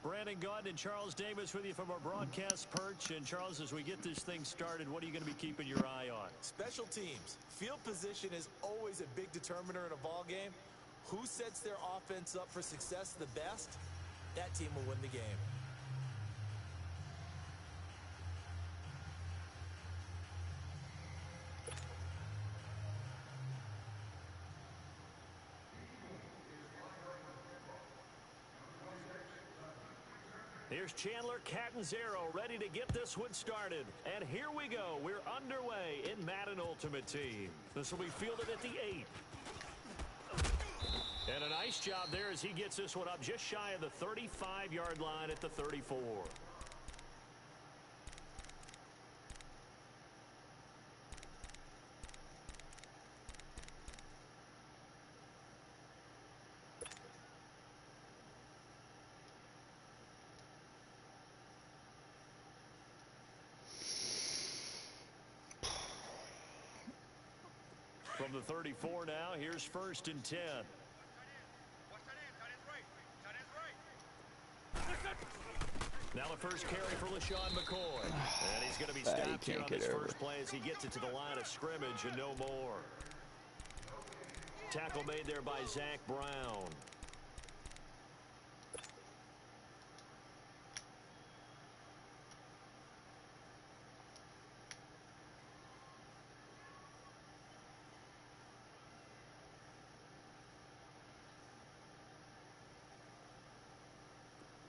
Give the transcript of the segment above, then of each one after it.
Brandon Gaunt and Charles Davis with you from our broadcast perch. And Charles, as we get this thing started, what are you going to be keeping your eye on? Special teams. Field position is always a big determiner in a ball game. Who sets their offense up for success the best? That team will win the game. Here's Chandler Catanzaro ready to get this one started. And here we go. We're underway in Madden Ultimate Team. This will be fielded at the 8. And a nice job there as he gets this one up just shy of the 35-yard line at the 34. From the 34 now, here's 1st and 10. Now the first carry for LaShawn McCoy. And he's going to be stopped here on his first play as he gets it to the line of scrimmage and no more. Tackle made there by Zach Brown.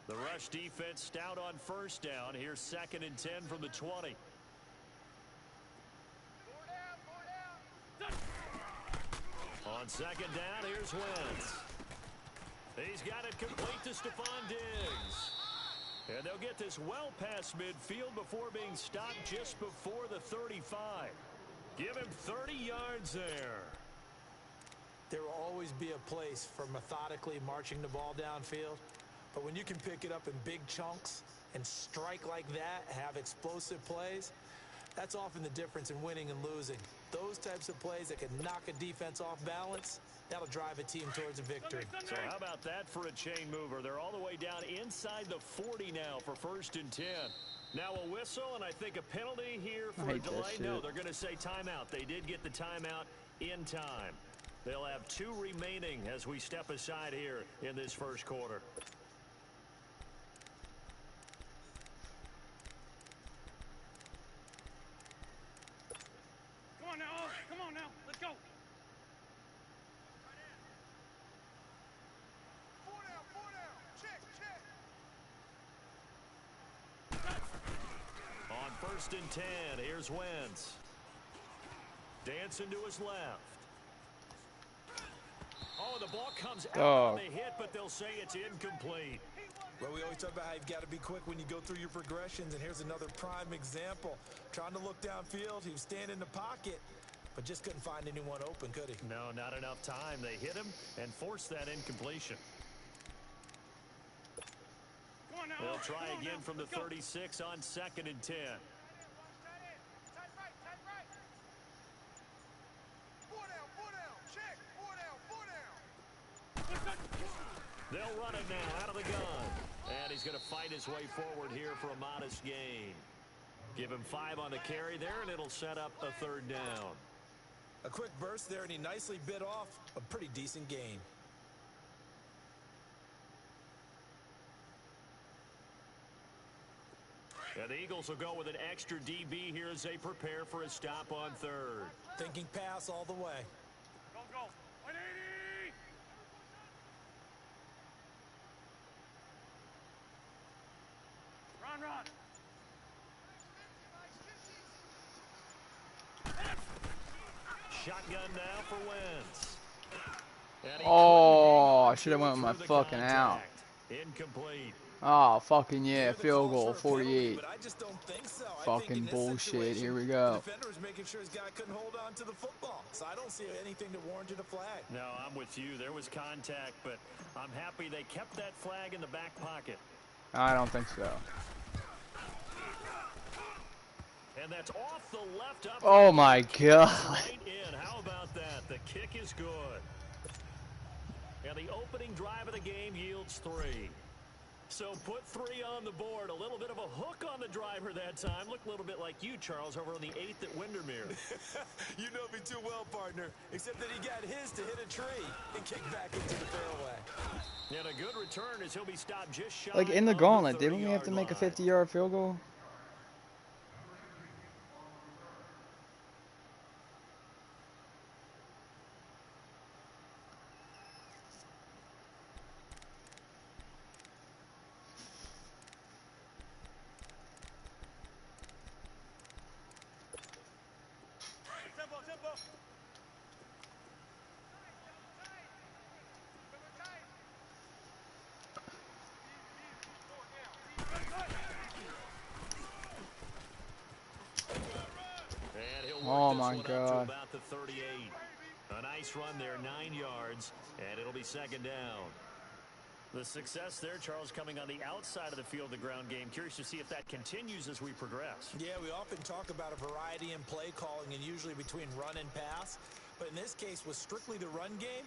The rush defense stout on 1st down. Here's 2nd and 10 from the 20. On 2nd down, here's Wentz. He's got it complete to Stephon Diggs. And they'll get this well past midfield before being stopped just before the 35. Give him 30 yards there. There will always be a place for methodically marching the ball downfield. But when you can pick it up in big chunks and strike like that, have explosive plays, that's often the difference in winning and losing. Those types of plays that can knock a defense off balance, that'll drive a team towards a victory. So how about that for a chain mover? They're all the way down inside the 40 now for 1st and 10. Now a whistle, and I think a penalty here for a delay. No, they're going to say timeout. They did get the timeout in time. They'll have 2 remaining as we step aside here in this first quarter. Come on now, let's go. 4 down, check. On 1st and 10, here's Wentz. Dancing to his left. Oh, the ball comes out on the hit, but they'll say it's incomplete. Well, we always talk about how you've got to be quick when you go through your progressions, and here's another prime example. Trying to look downfield, he was standing in the pocket, but just couldn't find anyone open, could he? No, not enough time. They hit him and forced that incompletion. They'll try again from the 36 on 2nd and 10. 4 down, check. 4 down. They'll run it now out of the gun. And he's going to fight his way forward here for a modest gain. Give him 5 on the carry there, and it'll set up a 3rd down. A quick burst there, and he nicely bit off a pretty decent gain. And the Eagles will go with an extra DB here as they prepare for a stop on 3rd. Thinking pass all the way. Go. 180. Run. Shotgun now for Wentz. Oh, I should have went with my fucking out. Incomplete. Oh, fucking yeah, field goal, 48. But I just don't think so. Fucking bullshit. Here we go. The defender was making sure his guy couldn't hold on to the football. So I don't see anything that warranted a flag. No, I'm with you. There was contact, but I'm happy they kept that flag in the back pocket. I don't think so. And that's off the left up. Oh my God. Right in. How about that? The kick is good. And the opening drive of the game yields 3. So put 3 on the board. A little bit of a hook on the driver that time. Looked a little bit like you, Charles, over on the 8th at Windermere. You know me too well, partner, except that he got his to hit a tree and kick back into the fairway. And a good return as he'll be stopped just shy Like in the of gauntlet, the didn't we have to make a line. 50-yard field goal? Tempo, tempo. And he'll Oh work this my one up to God. about the 38. A nice run there, 9 yards, and it'll be second down. The success there, Charles, coming on the outside of the field, the ground game. Curious to see if that continues as we progress. Yeah, we often talk about a variety in play calling and usually between run and pass. But in this case, with strictly the run game,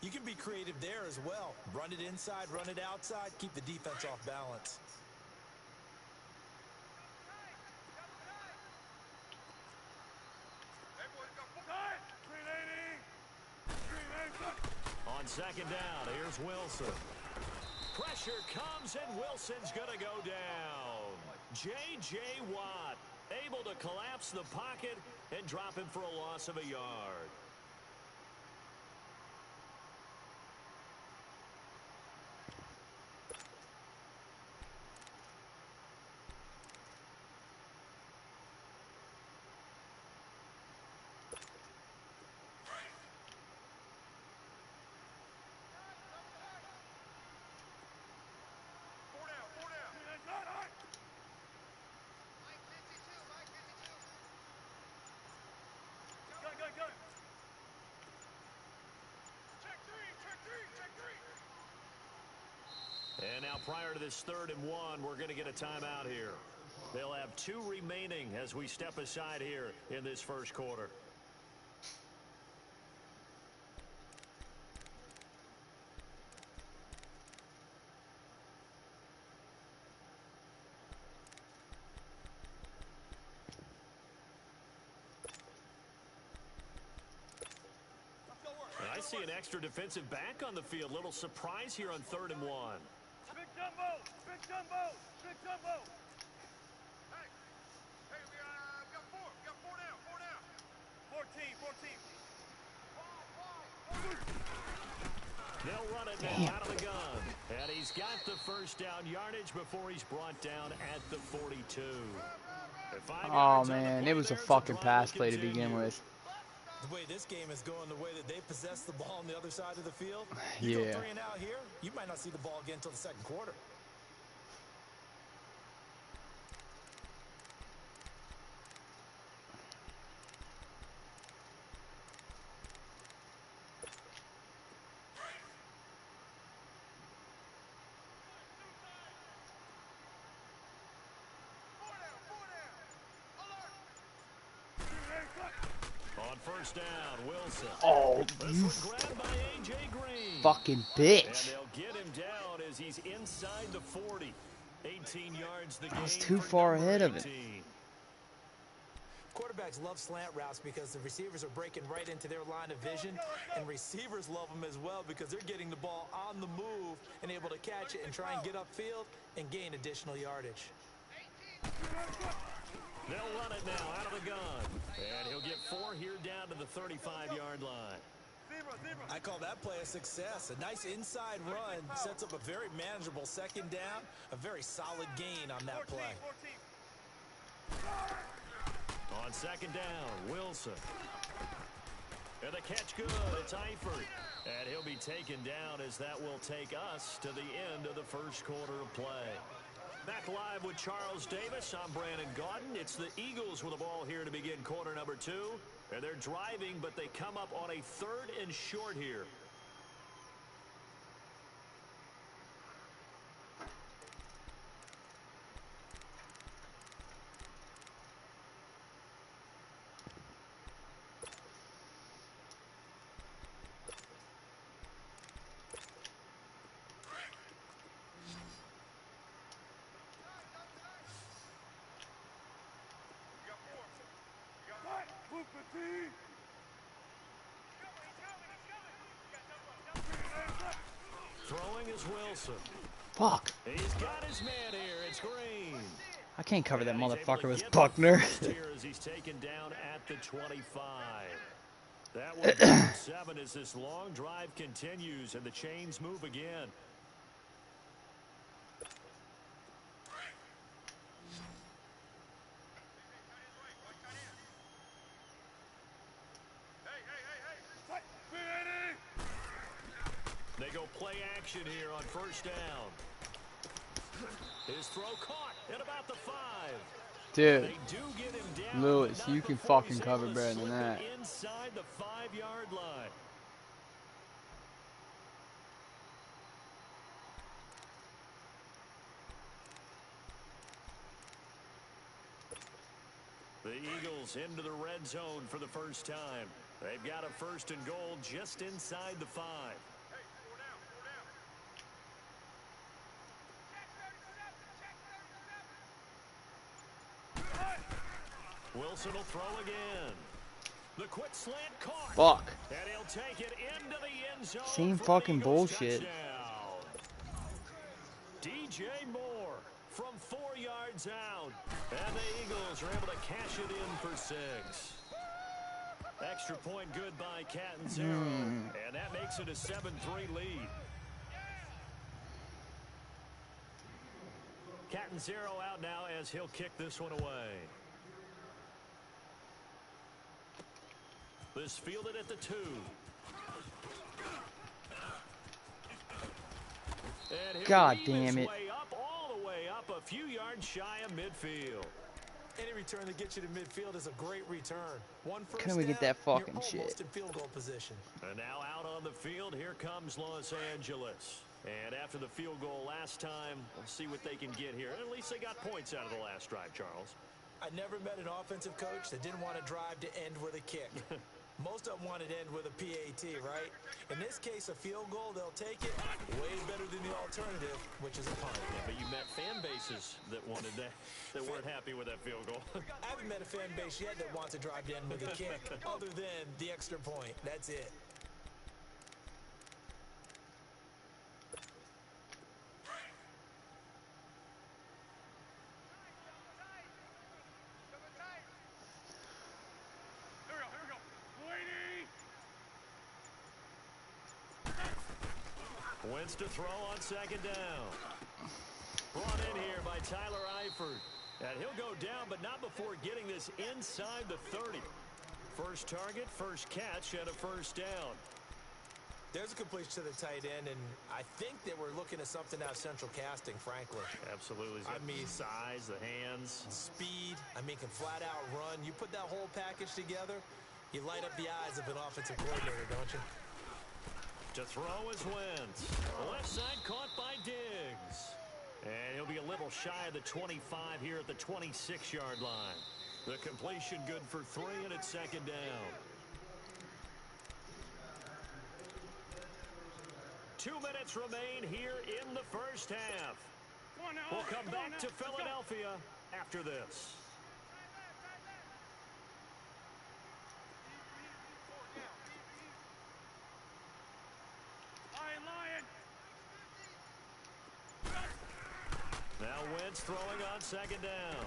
you can be creative there as well. Run it inside, run it outside, keep the defense off balance. Tight. 380. 380. On second down, here's Wilson. Pressure comes, and Wilson's going to go down. J.J. Watt able to collapse the pocket and drop him for a loss of a yard. Go, go, go. Check three, check three, check three. And now prior to this 3rd and 1, we're going to get a timeout here. They'll have 2 remaining as we step aside here in this first quarter. And I see an extra defensive back on the field. Little surprise here on 3rd and 1. Big jumbo. Big jumbo. Big jumbo. Hey, we got four. We got four down, four down. 14. They'll run it now out of the gun. And he's got the first down yardage before he's brought down at the 42. Oh man, it was a fucking pass play to begin with. The way this game is going, the way that they possess the ball on the other side of the field, you Yeah. go 3 and out here, you might not see the ball again until the second quarter. Four down. Alert. On first down, Wilson. Oh, This you one grabbed by A.J. Green. fucking And bitch. they'll get him down as he's inside the 40. 18 yards the I was gain too for far number ahead of it. 18. Quarterbacks love slant routes because the receivers are breaking right into their line of vision, and receivers love them as well because they're getting the ball on the move and able to catch it and try and get upfield and gain additional yardage. They'll run it now out of the gun. And he'll get 4 here down to the 35-yard line. I call that play a success. A nice inside run sets up a very manageable second down, a very solid gain on that play. 14. On second down, Wilson. And the catch good. It's Eifert. And he'll be taken down as that will take us to the end of the first quarter of play. Back live with Charles Davis. I'm Brandon Gaudin. It's the Eagles with the ball here to begin quarter number 2. And they're driving, but they come up on a 3rd and short here. Throwing is Wilson. Fuck. He's got his man here. It's Green. I can't cover that And he's able motherfucker to with get Buckner. the first here as he's taken down at the 25. That will be for 7 as this long drive continues and the chains move again. They go play action here on first down. His throw caught at about the 5. Dude, They do get him down, Lewis, but not you can before fucking he's cover able to better than slip that. it inside the 5-yard line. The Eagles into the red zone for the first time. They've got a 1st and goal just inside the 5. Wilson will throw again. The quick slant caught. Fuck. And he'll take it into the end zone. Same fucking bullshit. Touchdown. DJ Moore from 4 yards out. And the Eagles are able to cash it in for 6. Extra point good by Catanzaro. And that makes it a 7-3 lead. Catanzaro out now as he'll kick this one away. This fielded at the 2. And God damn it. Way up, all the way up, a few yards shy of midfield. Any return that gets you to midfield is a great return. One first Can we get down, that fucking you're shit? almost in field goal position. And now out on the field, here comes Los Angeles. And after the field goal last time, we'll see what they can get here. At least they got points out of the last drive, Charles. I never met an offensive coach that didn't want to drive to end with a kick. Most of them wanted to end with a PAT, right? In this case, a field goal, they'll take it way better than the alternative, which is a punt. Yeah, but you met fan bases that wanted that weren't happy with that field goal. I haven't met a fan base yet that wants to drive to end with a kick, other than the extra point. That's it. Wentz to throw on 2nd down. Brought in here by Tyler Eifert. And he'll go down, but not before getting this inside the 30. First target, first catch, and a 1st down. There's a completion to the tight end, and I think they were looking at something out of central casting, frankly. Absolutely. I mean, size, the hands. Speed, I mean, can flat out run. You put that whole package together, you light up the eyes of an offensive coordinator, don't you? To throw is Wentz. Left side caught by Diggs. And he'll be a little shy of the 25 here at the 26-yard line. The completion good for 3, and it's 2nd down. 2 minutes remain here in the first half. We'll come back to Philadelphia after this. Now Wentz throwing on 2nd down.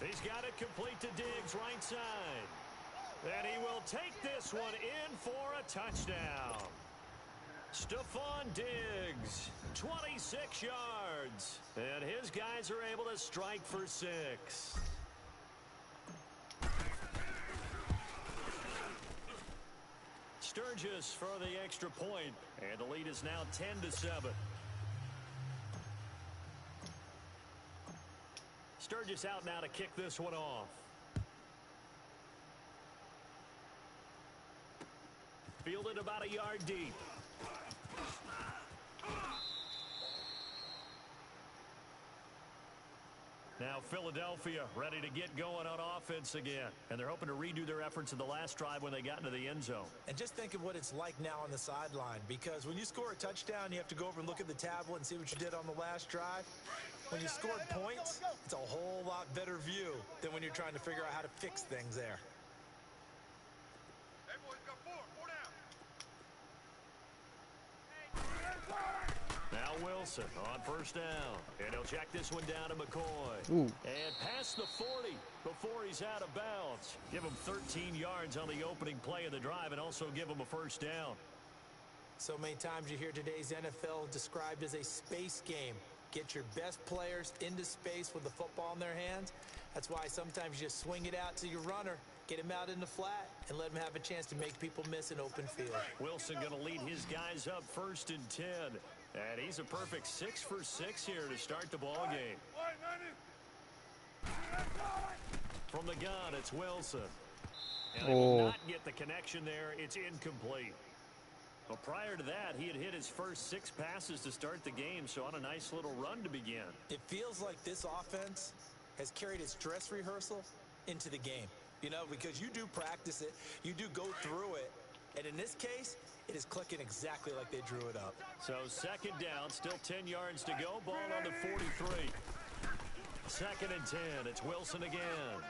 He's got it complete to Diggs, right side. And he will take this one in for a touchdown. Stephon Diggs, 26 yards. And his guys are able to strike for 6. Sturgis for the extra point. And the lead is now 10-7. Sturgis out now to kick this one off. Fielded about a yard deep. Now Philadelphia ready to get going on offense again. And they're hoping to redo their efforts in the last drive when they got into the end zone. And just think of what it's like now on the sideline. Because when you score a touchdown, you have to go over and look at the tablet and see what you did on the last drive. When you scored points, it's a whole lot better view than when you're trying to figure out how to fix things there. Wilson on first down. And he'll check this one down to McCoy. Ooh. And past the 40 before he's out of bounds. Give him 13 yards on the opening play of the drive and also give him a first down. So many times you hear today's NFL described as a space game. Get your best players into space with the football in their hands. That's why sometimes you just swing it out to your runner, get him out in the flat, and let him have a chance to make people miss an open field. Wilson going to lead his guys up 1st and 10. And he's a perfect 6 for 6 here to start the ball game. From the gun, it's Wilson. And they will not get the connection there. It's incomplete. Well, prior to that, he had hit his first 6 passes to start the game, so on a nice little run to begin. It feels like this offense has carried its dress rehearsal into the game. You know, because you do practice it, you do go through it, and in this case, it is clicking exactly like they drew it up. So 2nd down, still 10 yards to go, ball on the 43. 2nd and 10, it's Wilson again.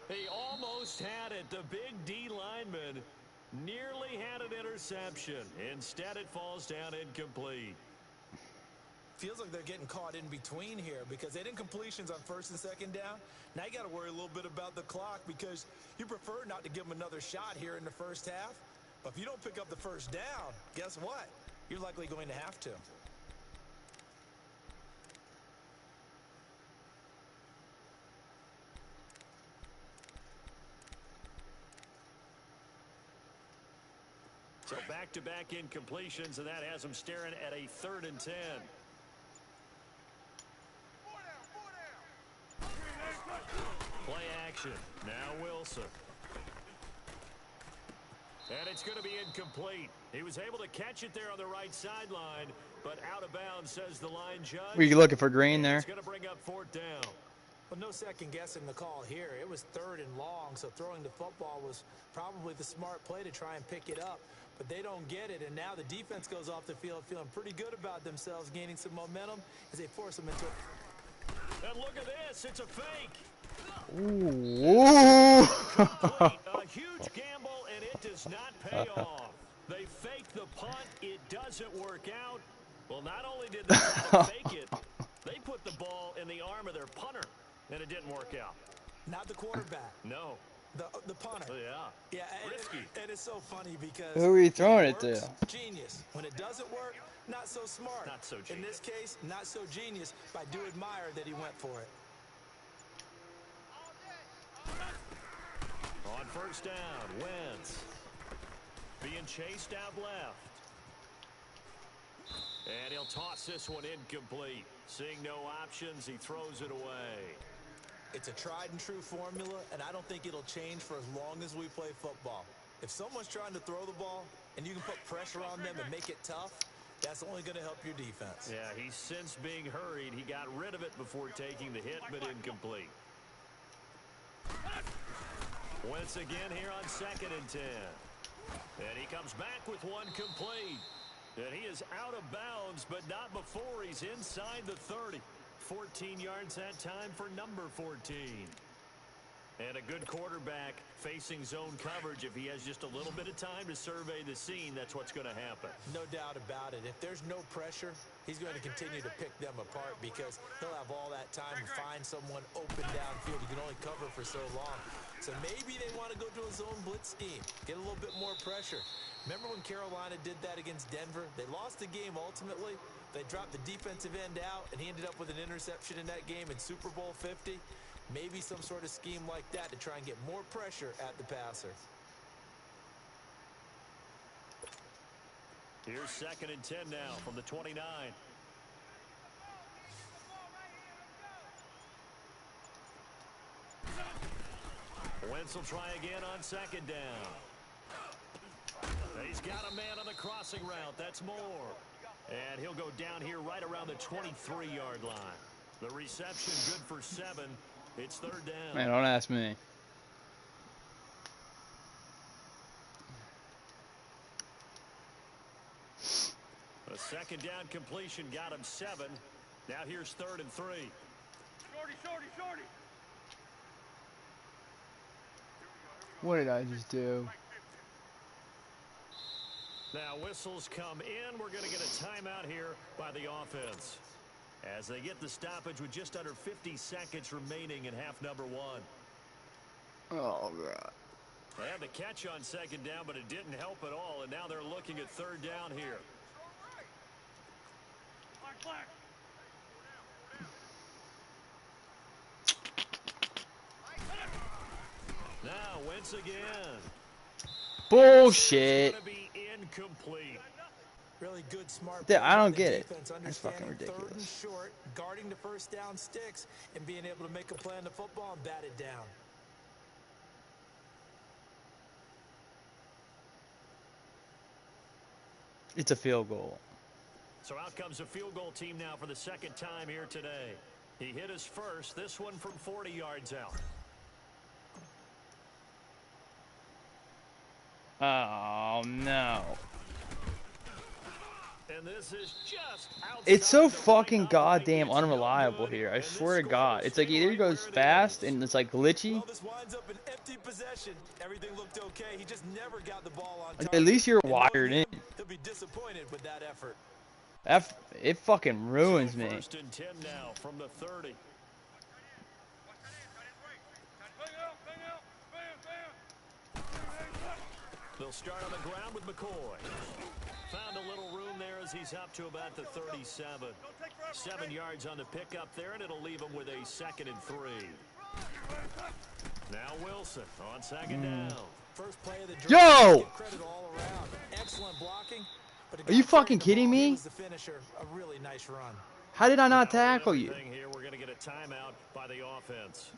He almost had it, the big D lineman. Nearly had an interception. Instead, it falls down incomplete. Feels like they're getting caught in between here because they didn't completions on 1st and 2nd down. Now you got to worry a little bit about the clock because you prefer not to give them another shot here in the first half. But if you don't pick up the first down, guess what? You're likely going to have to. So back-to-back incompletions, and that has them staring at a 3rd and 10. Play action. Now Wilson. And it's going to be incomplete. He was able to catch it there on the right sideline, but out of bounds, says the line judge. Were you looking for green there? It's going to bring up 4th down. Well, no second guessing the call here. It was 3rd and long, so throwing the football was probably the smart play to try and pick it up. But they don't get it, and now the defense goes off the field feeling pretty good about themselves, gaining some momentum as they force them into it. And look at this. It's a fake. Ooh. A huge gamble, and it does not pay off. They fake the punt. It doesn't work out. Well, not only did they try to fake it, they put the ball in the arm of their punter, and it didn't work out. Not the quarterback. No. The punter. Yeah. Yeah, Risky. And it's so funny because Who are you throwing it works, to? Genius. When it doesn't work, not so smart. Not so genius. In this case, not so genius, but I do admire that he went for it. On 1st down, Wentz. Being chased out left. And he'll toss this one incomplete. Seeing no options, he throws it away. It's a tried and true formula, and I don't think it'll change for as long as we play football. If someone's trying to throw the ball and you can put pressure on them and make it tough, that's only going to help your defense. Yeah, he's since being hurried. He got rid of it before taking the hit, but incomplete. Wentz again here on 2nd and 10. And he comes back with one complete. And he is out of bounds, but not before he's inside the 30. 14 yards that time for number 14. And a good quarterback facing zone coverage. If he has just a little bit of time to survey the scene, that's what's going to happen. No doubt about it. If there's no pressure, he's going to continue to pick them apart because he'll have all that time to find someone open downfield. You can only cover for so long. So maybe they want to go to a zone blitz scheme, get a little bit more pressure. Remember when Carolina did that against Denver? They lost the game ultimately. They dropped the defensive end out, and he ended up with an interception in that game in Super Bowl 50. Maybe some sort of scheme like that to try and get more pressure at the passer. Here's 2nd and 10 now from the 29. Wentz will try again on 2nd down. He's got a man on the crossing route. That's more. And he'll go down here right around the 23-yard line. The reception good for 7. It's 3rd down. Man, don't ask me. A 2nd down completion got him 7. Now here's 3rd and 3. Shorty. What did I just do? Now whistles come in. We're going to get a timeout here by the offense as they get the stoppage with just under 50 seconds remaining in half number 1. Oh, God. They had the catch on second down, but it didn't help at all, and now they're looking at third down here. Now Wentz again. Bullshit. Be incomplete. Really good, smart. I don't get it. Defense, That's fucking ridiculous. Third and short, guarding the first down sticks, and being able to make a play on the football and bat it down. It's a field goal. So out comes a field goal team now for the second time here today. He hit his first, this one from 40 yards out. Oh, no. And this is just it's so fucking goddamn unreliable here. I swear to God. It's like either he goes fast and it's like glitchy. Well, this winds up an empty possession. Everything looked okay. He just never got the ball on Like, time. at least you're wired in. He'll be disappointed with that effort. It fucking ruins me. First and 10 now from the 30. They'll start on the ground with McCoy. Found a little room there as he's up to about the 37. 7 yards on the pickup there, and it'll leave him with a 2nd and 3. Now Wilson on second down. First play of the drive. Yo! Credit all around. Excellent blocking. Are you fucking kidding me? Was the finisher. A really nice run. How did I not tackle you? Here, we're going to get a timeout by the offense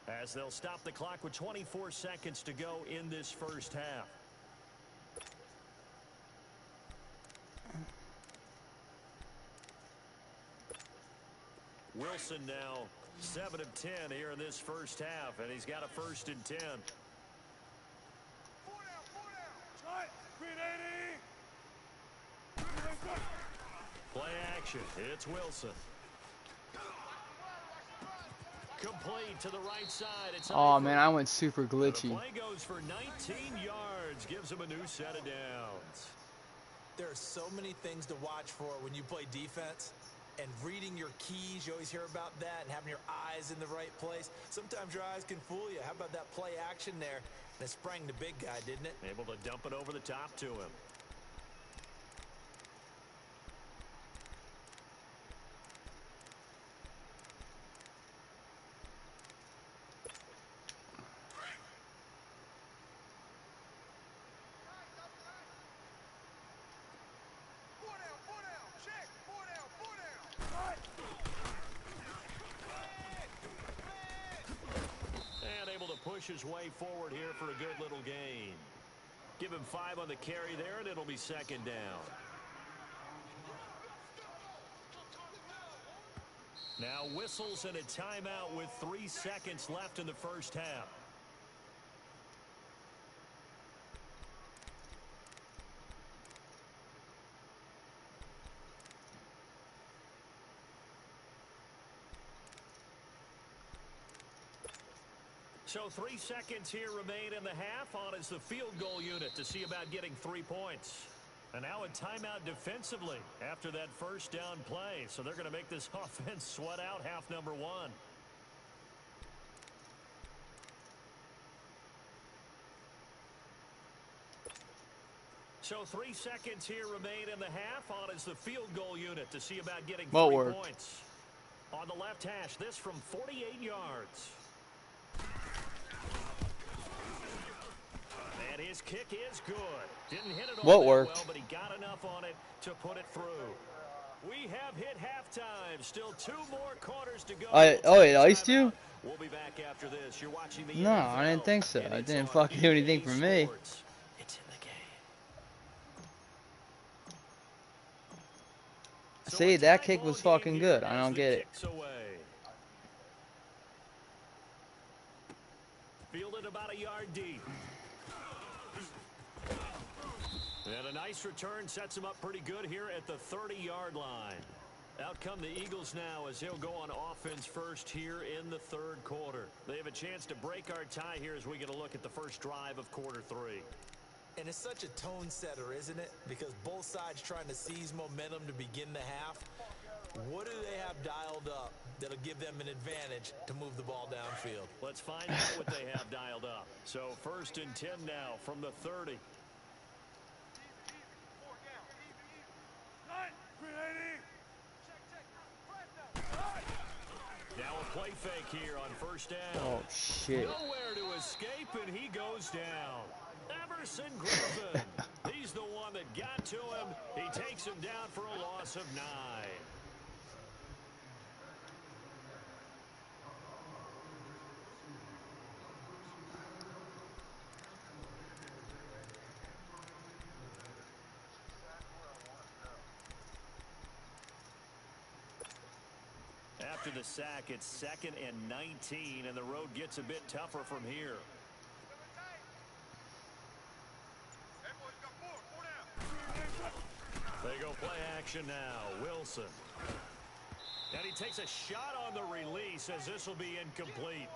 as they'll stop the clock with 24 seconds to go in this first half. Wilson now 7 of 10 here in this first half, and he's got a 1st and 10. Play action. It's Wilson. Complete to the right side. It's Oh man, I went super the glitchy. play goes for 19 yards, gives him a new set of downs. There are so many things to watch for when you play defense. And reading your keys, you always hear about that, and having your eyes in the right place. Sometimes your eyes can fool you. How about that play action there? And it sprang the big guy, didn't it? Able to dump it over the top to him. Push his way forward here for a good little gain. Give him 5 on the carry there, and it'll be second down. Now whistles and a timeout with 3 seconds left in the first half. So 3 seconds here remain in the half. On is the field goal unit to see about getting 3 points. And now a timeout defensively after that first down play. So they're going to make this offense sweat out half number 1. So 3 seconds here remain in the half. On is the field goal unit to see about getting 3 points. On the left hash, this from 48 yards. And his kick is good. Didn't hit it all well, but he got enough on it to put it through. We have hit halftime. Still 2 more quarters to go. Oh, it iced you? We'll be back after this. You're watching the No, NFL, I didn't think so. It didn't fucking do anything for me. It's in the game. See, that kick was fucking good. I don't get it. Fielded about a yard deep. And a nice return sets him up pretty good here at the 30-yard line. Out come the Eagles now as he'll go on offense first here in the third quarter. They have a chance to break our tie here as we get a look at the first drive of quarter 3. And it's such a tone setter, isn't it? Because both sides trying to seize momentum to begin the half. What do they have dialed up that'll give them an advantage to move the ball downfield? Let's find out what they have dialed up. So 1st and 10 now from the 30. Now a play fake here on 1st down. Oh, shit. Nowhere to escape, and he goes down. Everson Griffin. He's the one that got to him. He takes him down for a loss of 9. After the sack, it's 2nd and 19, and the road gets a bit tougher from here. They go play action now. Wilson. And he takes a shot on the release as this will be incomplete.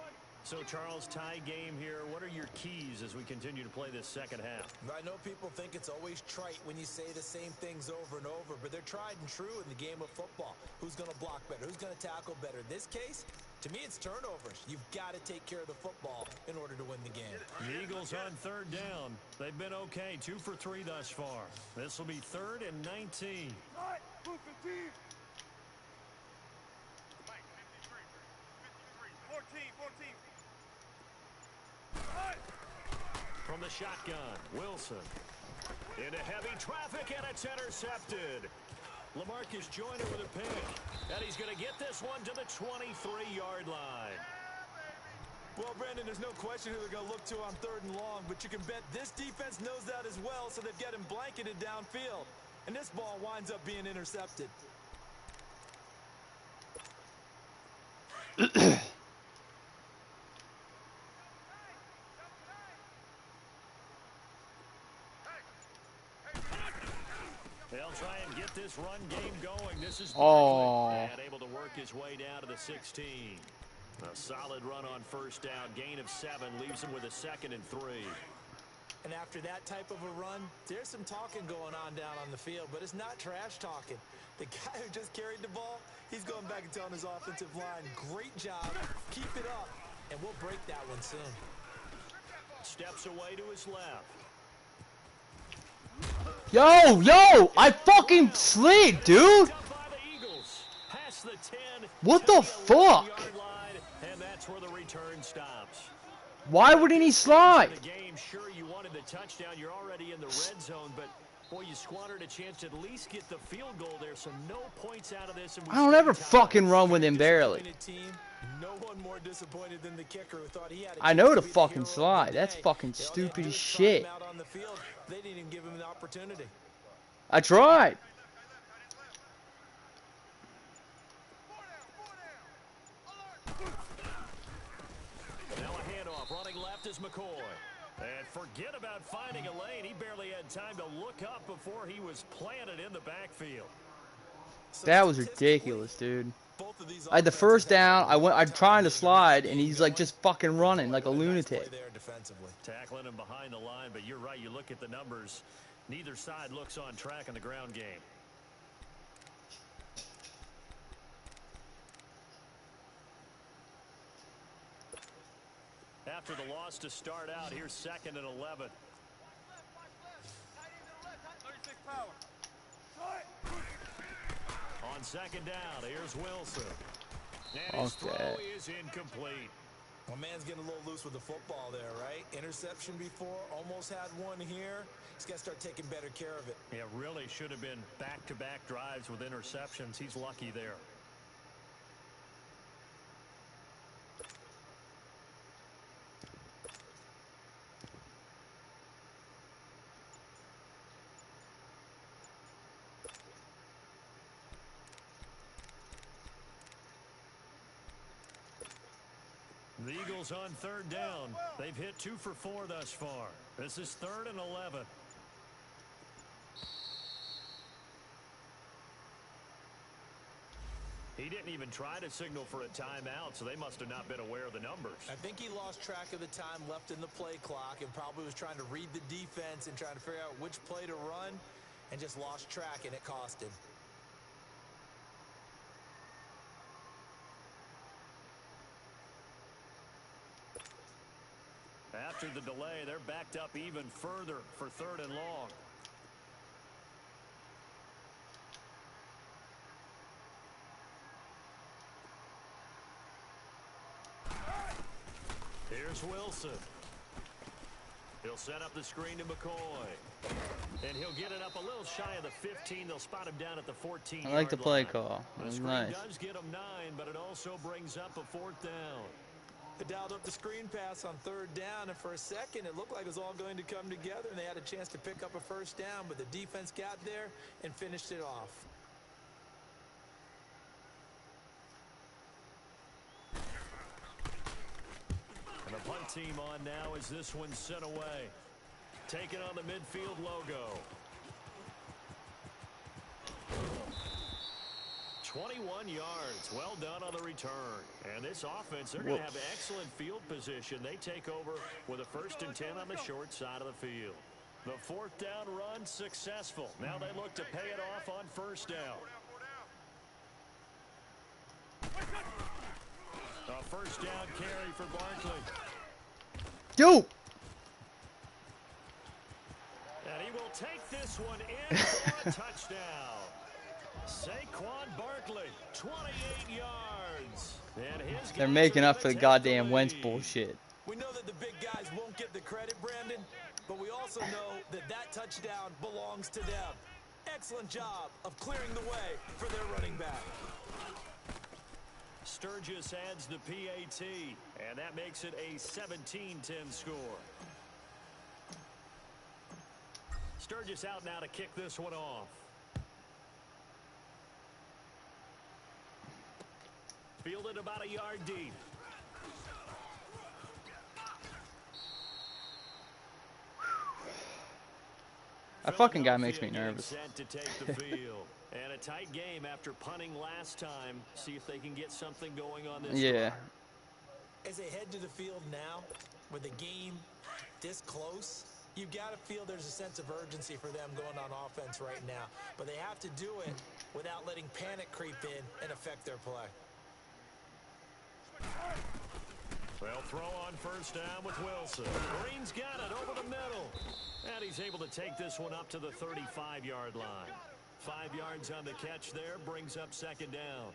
So, Charles, tie game here. What are your keys as we continue to play this second half? I know people think it's always trite when you say the same things over and over, but they're tried and true in the game of football. Who's going to block better? Who's going to tackle better? In this case, to me, it's turnovers. You've got to take care of the football in order to win the game. The Eagles on 3rd down. They've been okay, 2 for 3 thus far. This will be 3rd and 19. 14. From the shotgun, Wilson. Into heavy traffic, and it's intercepted. LaMarcus Joyner with a pick. And he's going to get this one to the 23-yard line. Well, Brandon, there's no question who they're going to look to on 3rd and long, but you can bet this defense knows that as well, so they've got him blanketed downfield. And this ball winds up being intercepted. They'll try and get this run game going. This is and able to work his way down to the 16. A solid run on 1st down. Gain of 7 leaves him with a 2nd and 3. And after that type of a run, there's some talking going on down on the field, but it's not trash talking. The guy who just carried the ball, he's going back and telling his offensive line, great job, keep it up, and we'll break that one soon. Steps away to his left. Yo, I fucking slid, dude. What the fuck? And that's where the return stops. Why wouldn't he slide? The game, sure, you wanted the touchdown. You're already in the red zone, but boy, you squandered a chance to at least get the field goal there. So no points out of this. And I don't ever fucking run with him barely. No one more disappointed than the kicker who thought he had I know the fucking slide. That's fucking stupid as shit. They didn't even give him an opportunity. I tried. Now a handoff. Running left is McCoy. And forget about finding a lane. He barely had time to look up before he was planted in the backfield. That was ridiculous, dude. I had the 1st down. I'm trying to slide, and he's like just fucking running like a lunatic. Tackling him behind the line, but you're right. You look at the numbers. Neither side looks on track in the ground game. After the loss to start out, here's 2nd and 11. 36 power. On 2nd down, here's Wilson. And his throw is incomplete. My man's getting a little loose with the football there, right? Interception before, almost had one here. He's got to start taking better care of it. Yeah, really should have been back-to-back drives with interceptions. He's lucky there. The Eagles on 3rd down. They've hit 2 for 4 thus far. This is 3rd and 11. He He didn't even try to signal for a timeout, so they must have not been aware of the numbers. I think he lost track of the time left in the play clock and probably was trying to read the defense and trying to figure out which play to run and just lost track, and it cost him. After the delay, they're backed up even further for 3rd and long. Here's Wilson. He'll set up the screen to McCoy. And he'll get it up a little shy of the 15. They'll spot him down at the 14. I like the play call. It was nice. The screen does get him 9, but it also brings up a 4th down. They dialed up the screen pass on 3rd down, and for a second it looked like it was all going to come together, and they had a chance to pick up a 1st down, but the defense got there and finished it off. And the punt team on now as this one's sent away. Taking on the midfield logo. 21 yards. Well done on the return. And this offense, they're going to have excellent field position. They take over with a 1st and 10 on the short side of the field. The 4th down run successful. Now they look to pay it off on 1st down. A 1st down carry for Barkley. Yo! And he will take this one in for a touchdown. Saquon Barkley, 28 yards. And they're making up for the goddamn Wentz bullshit. We know that the big guys won't get the credit, Brandon, but we also know that that touchdown belongs to them. Excellent job of clearing the way for their running back. Sturgis adds the PAT, and that makes it a 17-10 score. Sturgis out now to kick this one off. Fielded about a yard deep. That fucking guy makes me nervous. Set to take the field. And a tight game after punting last time. See if they can get something going on this. Yeah. As they head to the field now, with the game this close, you've got to feel there's a sense of urgency for them going on offense right now. But they have to do it without letting panic creep in and affect their play. They'll throw on 1st down with Wilson. Green's got it over the middle. And he's able to take this one up to the 35-yard line. 5 yards on the catch there, brings up 2nd down.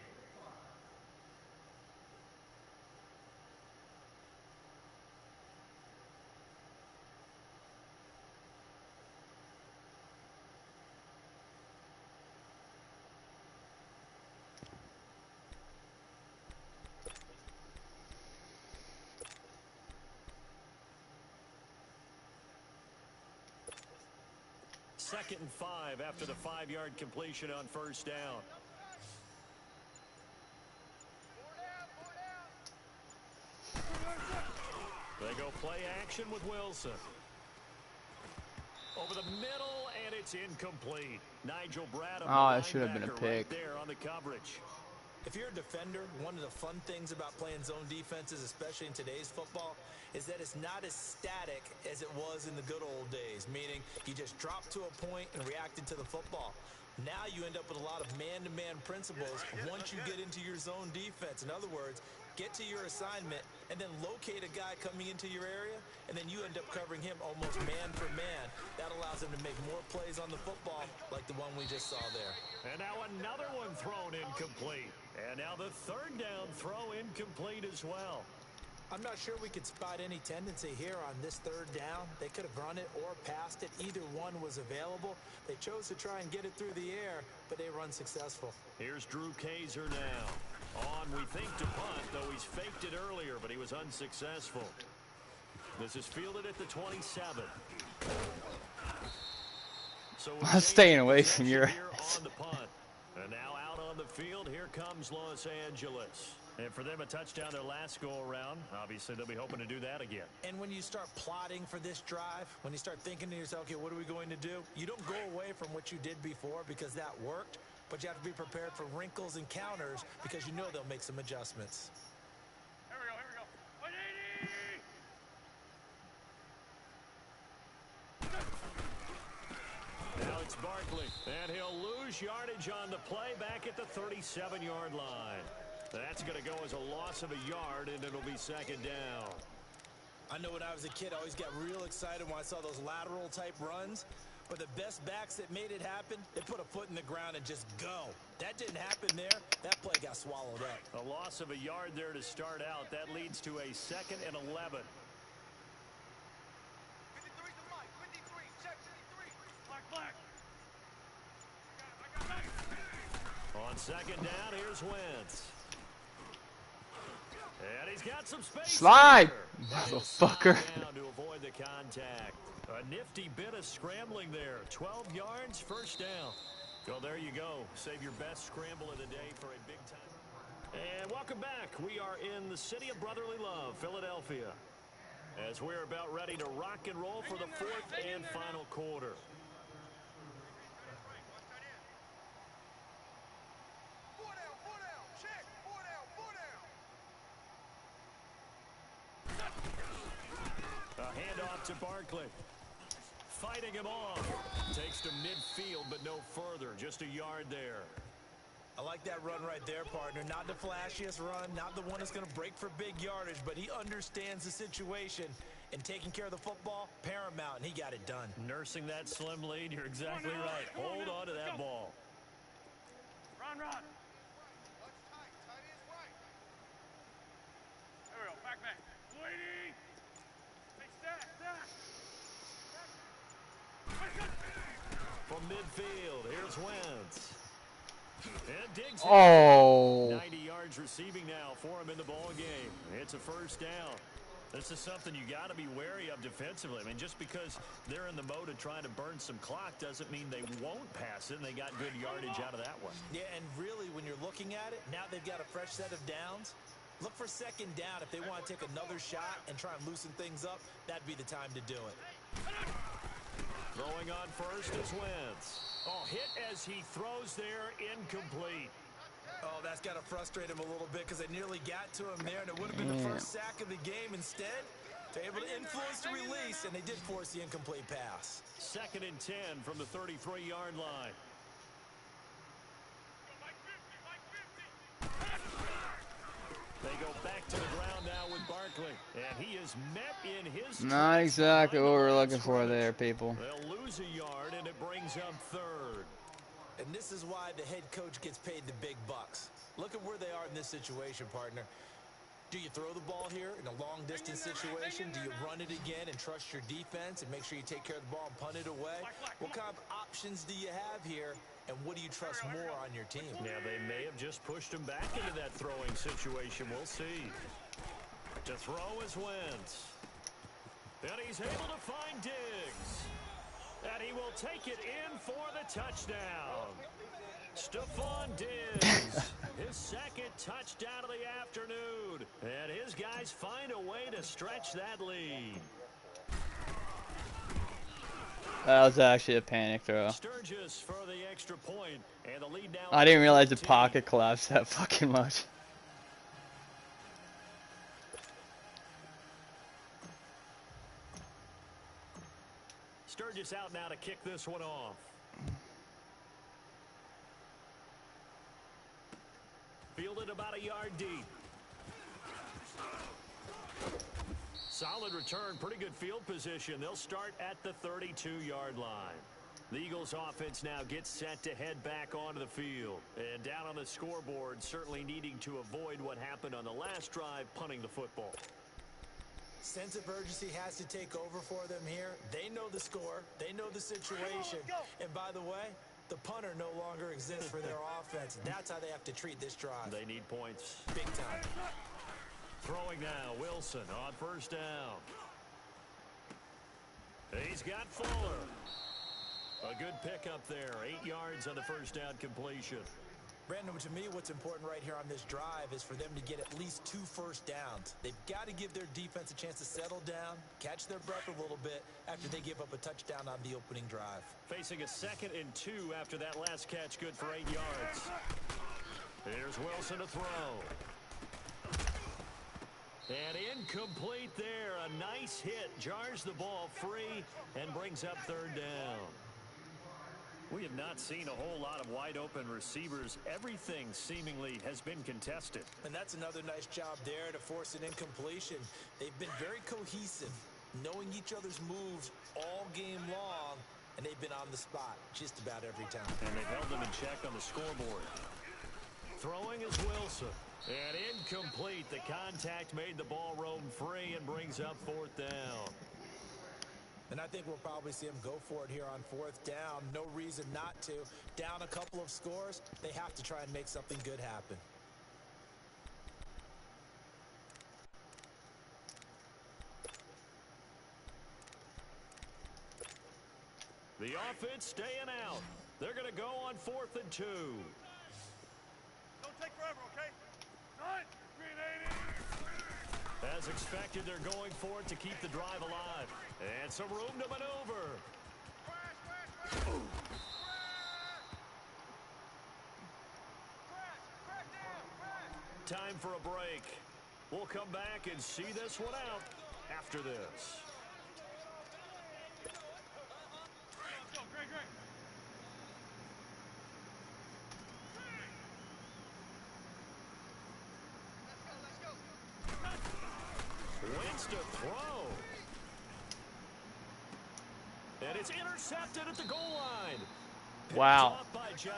Second and 5 after the 5-yard completion on 1st down. They go play action with Wilson. Over the middle, and it's incomplete. Nigel Bradham, oh, it should have been a pick. Right there on the coverage. If you're a defender, one of the fun things about playing zone defenses, especially in today's football, is that it's not as static as it was in the good old days, meaning you just drop to a point and reacted to the football. Now you end up with a lot of man-to-man principles once you get into your zone defense. In other words, get to your assignment and then locate a guy coming into your area, and then you end up covering him almost man for man. That allows him to make more plays on the football like the one we just saw there. And now another one thrown incomplete. And now the 3rd down throw incomplete as well. I'm not sure we could spot any tendency here on this 3rd down. They could have run it or passed it. Either one was available. They chose to try and get it through the air, but they run successful. Here's Drew Kaiser now. On, we think, to punt, though he's faked it earlier, but he was unsuccessful. This is fielded at the 27. So I'm staying away from your ass. On the punt. And now out on the field, here comes Los Angeles. And for them, a touchdown their last go-around. Obviously, they'll be hoping to do that again. And when you start plotting for this drive, when you start thinking to yourself, okay, what are we going to do? You don't go away from what you did before because that worked, but you have to be prepared for wrinkles and counters because you know they'll make some adjustments. Here we go, here we go. 180! Now it's Barkley, and he'll lose yardage on the play back at the 37-yard line. That's going to go as a loss of a yard, and it'll be second down. I know when I was a kid, I always got real excited when I saw those lateral-type runs. But the best backs that made it happen, they put a foot in the ground and just go. That didn't happen there. That play got swallowed up. A loss of a yard there to start out. That leads to a 2nd and 11. 53's the mic. 53. Check 53. Black, black. On second down, here's Wentz. And he's got some space. Slide, there. motherfucker. Down to avoid the contact. A nifty bit of scrambling there. 12 yards, first down. So there you go. Save your best scramble of the day for a big time. And welcome back. We are in the city of brotherly love, Philadelphia, as we're about ready to rock and roll for the 4th and final quarter. A handoff to Barkley. Fighting him off. Takes to midfield, but no further. Just a yard there. I like that run right there, partner. Not the flashiest run, not the one that's going to break for big yardage, but he understands the situation. And taking care of the football, paramount, and he got it done. Nursing that slim lead, you're exactly right. Hold on to that ball. Run, run. There we go. Back, back. 280. Hey, stack, stack. From midfield, here's Wentz. And digs it. Oh. 90 yards receiving now for him in the ball game. It's a first down. This is something you got to be wary of defensively. I mean, just because they're in the mode of trying to burn some clock doesn't mean they won't pass it, and they got good yardage out of that one. Yeah, and really, when you're looking at it, now they've got a fresh set of downs. Look for second down. If they want to take another shot and try and loosen things up, that'd be the time to do it. Throwing on first is Wentz. Oh, hit as he throws there, incomplete. Oh, that's got to frustrate him a little bit because they nearly got to him there, and it would have been the first sack of the game. Instead, they're able to influence the release, and they did force the incomplete pass. 2nd and 10 from the 33-yard line. They go back to the ground now with Barkley, and he is met in his... Not exactly what we're looking for there, people. They'll lose a yard, and it brings up 3rd. And this is why the head coach gets paid the big bucks. Look at where they are in this situation, partner. Do you throw the ball here in a long-distance situation? Do you run it again and trust your defense and make sure you take care of the ball and punt it away? What kind of options do you have here, and what do you trust more on your team? Yeah, they may have just pushed him back into that throwing situation. We'll see. To throw is Wentz. And he's able to find Diggs. And he will take it in for the touchdown. Stephon Diggs, his 2nd touchdown of the afternoon. And his guys find a way to stretch that lead. That was actually a panic throw. Sturgis for the extra point, and the lead now. I didn't realize the pocket collapsed that fucking much. Sturgis out now to kick this one off. Fielded about a yard deep. Solid return, pretty good field position. They'll start at the 32-yard line. The Eagles offense now gets set to head back onto the field. And down on the scoreboard, certainly needing to avoid what happened on the last drive, punting the football. Sense of urgency has to take over for them here. They know the score. They know the situation. And by the way, the punter no longer exists for their offense. That's how they have to treat this drive. They need points. Big time. Throwing now, Wilson on first down. He's got Fuller. A good pickup there. 8 yards on the first down completion. Brandon, to me, what's important right here on this drive is for them to get at least 2 first downs. They've got to give their defense a chance to settle down, catch their breath a little bit after they give up a touchdown on the opening drive. Facing a 2nd and 2 after that last catch, good for 8 yards. Here's Wilson to throw. And incomplete there. A nice hit. Jars the ball free and brings up 3rd down. We have not seen a whole lot of wide open receivers. Everything seemingly has been contested. And that's another nice job there to force an incompletion. They've been very cohesive, knowing each other's moves all game long, and they've been on the spot just about every time. And they've held them in check on the scoreboard. Throwing is Wilson. And incomplete. The contact made the ball roam free and brings up 4th down. And I think we'll probably see him go for it here on 4th down. No reason not to. Down a couple of scores, they have to try and make something good happen. The offense staying out. They're going to go on 4th and 2. Don't take forever, okay? 9, 380. As expected, they're going for it to keep the drive alive. And some room to maneuver. Time for a break. We'll come back and see this one out after this. Let's go, great, great. Wins to throw. And it's intercepted at the goal line. Wow. By Jair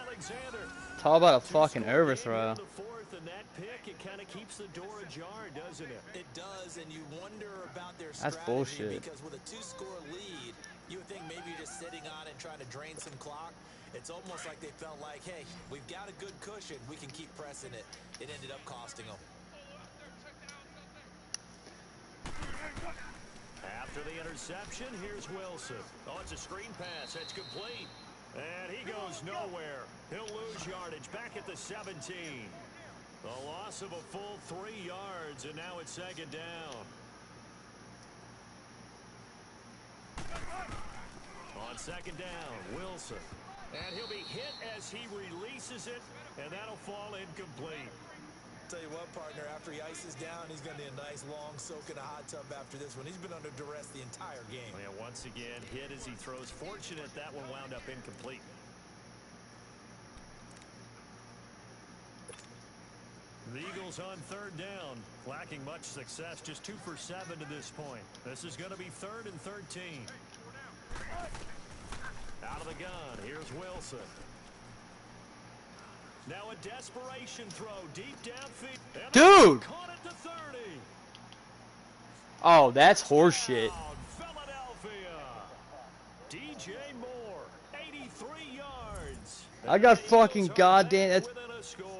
Alexander. Talk about a fucking overthrow. The 4th, and that pick, it kind of keeps the door ajar, doesn't it? It does, and you wonder about their That's strategy bullshit. because with a 2-score lead, you would think maybe you're just sitting on it and trying to drain some clock. It's almost like they felt like, hey, we've got a good cushion. We can keep pressing it. It ended up costing them. After the interception, here's Wilson. Oh, it's a screen pass. That's complete. And he goes nowhere. He'll lose yardage back at the 17. A loss of a full 3 yards, and now it's 2nd down. On 2nd down, Wilson. And he'll be hit as he releases it, and that'll fall incomplete. Tell you what, partner, after he ices down, he's going to need a nice long soak in a hot tub after this one. He's been under duress the entire game. And once again, hit as he throws. Fortunate that one wound up incomplete. The Eagles on 3rd down, lacking much success, just 2 for 7 to this point. This is going to be 3rd and 13. Out of the gun, here's Wilson. Now a desperation throw deep downfield. Dude! Caught at the 30. Oh, that's horseshit. Philadelphia. DJ Moore, 83 yards. I got fucking goddamn. That's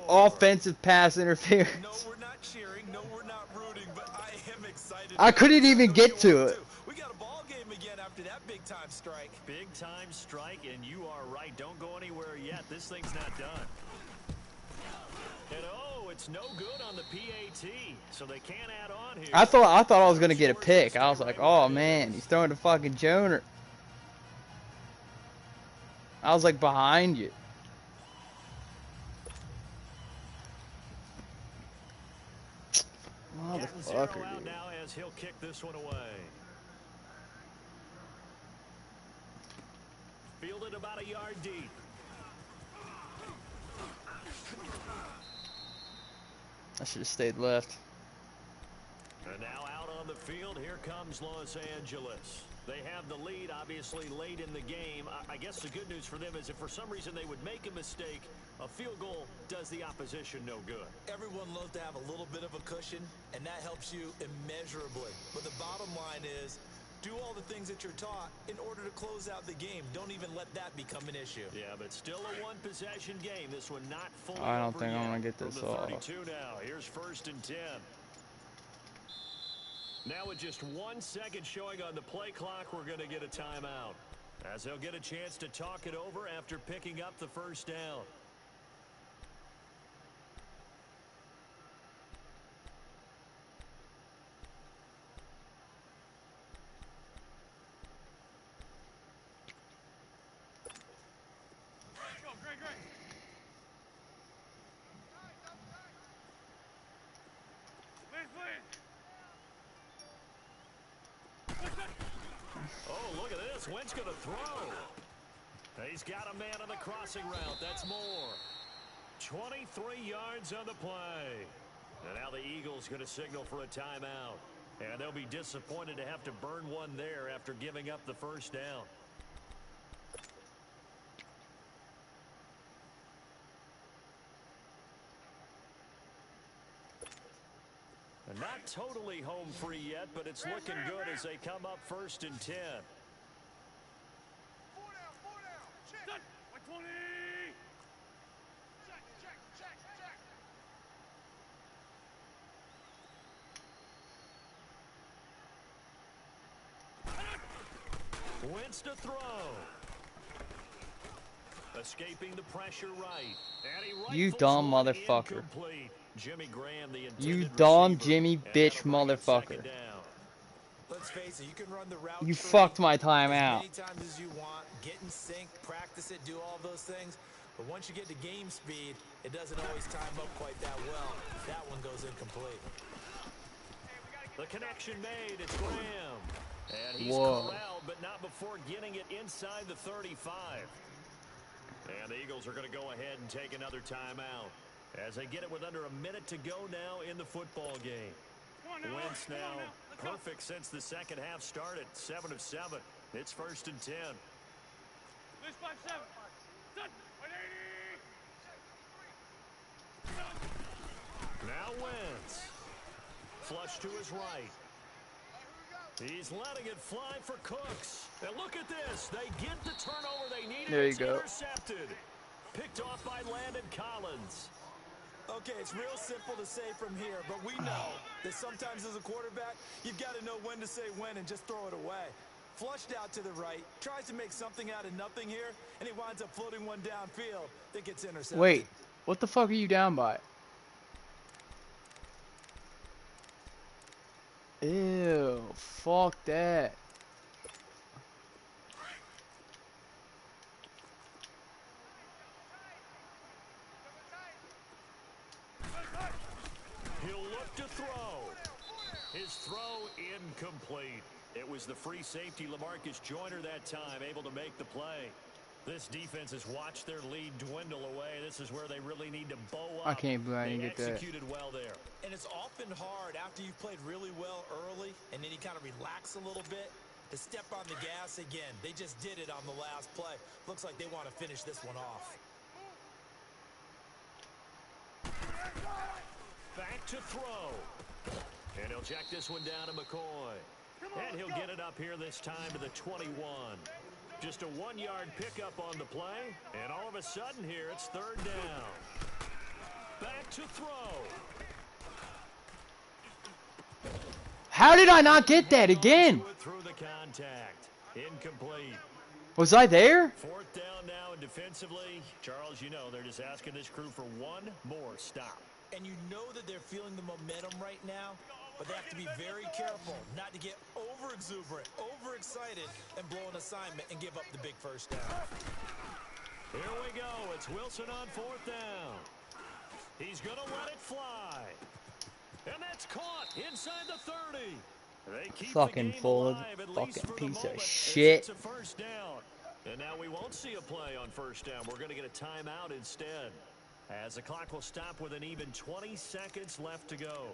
offensive pass interference. No, we're not cheering. No, we're not rooting, but I am excited. I couldn't even get to it. We got a ball game again after that big-time strike. Big-time strike, and you are right. Don't go anywhere yet. This thing's not done. And oh, it's no good on the PAT, so they can't add on here. I thought I was gonna get a pick. I was like, oh man, he's throwing to fucking Joner. I was like behind you. Motherfucker, out dude. now as he'll kick this one away. Fielded about a yard deep. I should have stayed left. And now out on the field, here comes Los Angeles. They have the lead, obviously, late in the game. I guess the good news for them is if for some reason they would make a mistake, a field goal does the opposition no good. Everyone loves to have a little bit of a cushion, and that helps you immeasurably. But the bottom line is, do all the things that you're taught in order to close out the game. Don't even let that become an issue. Yeah, but still a one-possession game. This one not fully I don't over think I'm yet. gonna get this From the off. 32 now. Here's 1st and 10. Now with just 1 second showing on the play clock, we're going to get a timeout. As they'll get a chance to talk it over after picking up the 1st down. Oh, look at this. Wentz going to throw. He's got a man on the crossing route. That's more. 23 yards on the play. And now the Eagles going to signal for a timeout. And they'll be disappointed to have to burn one there after giving up the first down. And not totally home free yet, but it's looking good as they come up 1st and 10. 4 down, 4 down. Check. 120. Check, check, check, check. Wentz to throw. Escaping the pressure right. And he You dumb motherfucker. incomplete. Jimmy Graham, the You intended dumb receiver, Jimmy and bitch that'll bring up motherfucker. 2nd down. Let's face it, you can run the route You tree fucked my as timeout. many times as you want, get in sync, practice it, do all those things. But once you get to game speed, it doesn't always time up quite that well. That one goes incomplete. The connection made. It's Graham. And he's Whoa. corralled, but not before getting it inside the 35. And the Eagles are going to go ahead and take another timeout as they get it with under a minute to go now in the football game. Wentz now perfect since the second half started. 7 of 7. It's 1st and 10. Lose 5-7. Done. 180. Now Wentz. Flush to his right. He's letting it fly for Cooks. And look at this. They get the turnover they needed. There you It's go. intercepted. Picked off by Landon Collins. Okay, it's real simple to say from here, but we know that sometimes as a quarterback, you've got to know when to say when and just throw it away. Flushed out to the right, tries to make something out of nothing here, and he winds up floating one downfield that gets intercepted. Wait, what the fuck are you down by? Ew, fuck that. He'll look to throw. His throw incomplete. It was the free safety LaMarcus Joyner that time, able to make the play. This defense has watched their lead dwindle away. This is where they really need to bow up. I can't believe I didn't They get that. executed well there. And it's often hard after you've played really well early and then you kind of relax a little bit to step on the gas again. They just did it on the last play. Looks like they want to finish this one off. Back to throw. And he'll check this one down to McCoy. And he'll get it up here this time to the 21. Just a 1-yard pickup on the play. And all of a sudden here, it's 3rd down. Back to throw. How did I not get that again? Through the contact. Incomplete. Was I there? 4th down now, and defensively, Charles, you know, they're just asking this crew for one more stop. And you know that they're feeling the momentum right now, but they have to be very careful not to get over-exuberant, over-excited, and blow an assignment and give up the big first down. Here we go. It's Wilson on 4th down. He's going to let it fly. And that's caught inside the 30. They keep Fucking the game full of alive, at least fucking for the piece of moment. shit. It's a 1st down. And now we won't see a play on 1st down. We're going to get a timeout instead, as the clock will stop with an even 20 seconds left to go.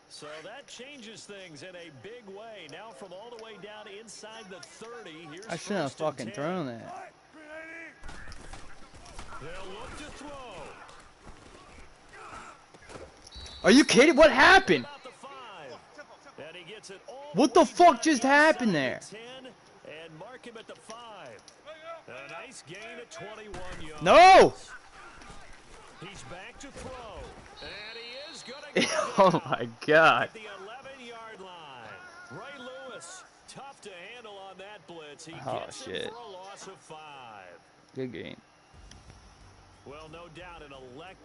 So that changes things in a big way. Now from all the way down inside the 30. Here's I shouldn't have 1st and fucking 10. thrown that. They'll look to throw. Are you kidding? What happened? About the 5. And he gets it all What the the way fuck down just inside happened the there? 10 and mark him at the 5. A nice gain at 21 yards. No! He's back to throw. And he is going to get Oh my god. at the 11-yard line. Ray Lewis, tough to handle on that blitz. minutes. He Oh, gets shit. him for a loss of 5. Good game. Well, no doubt an elect.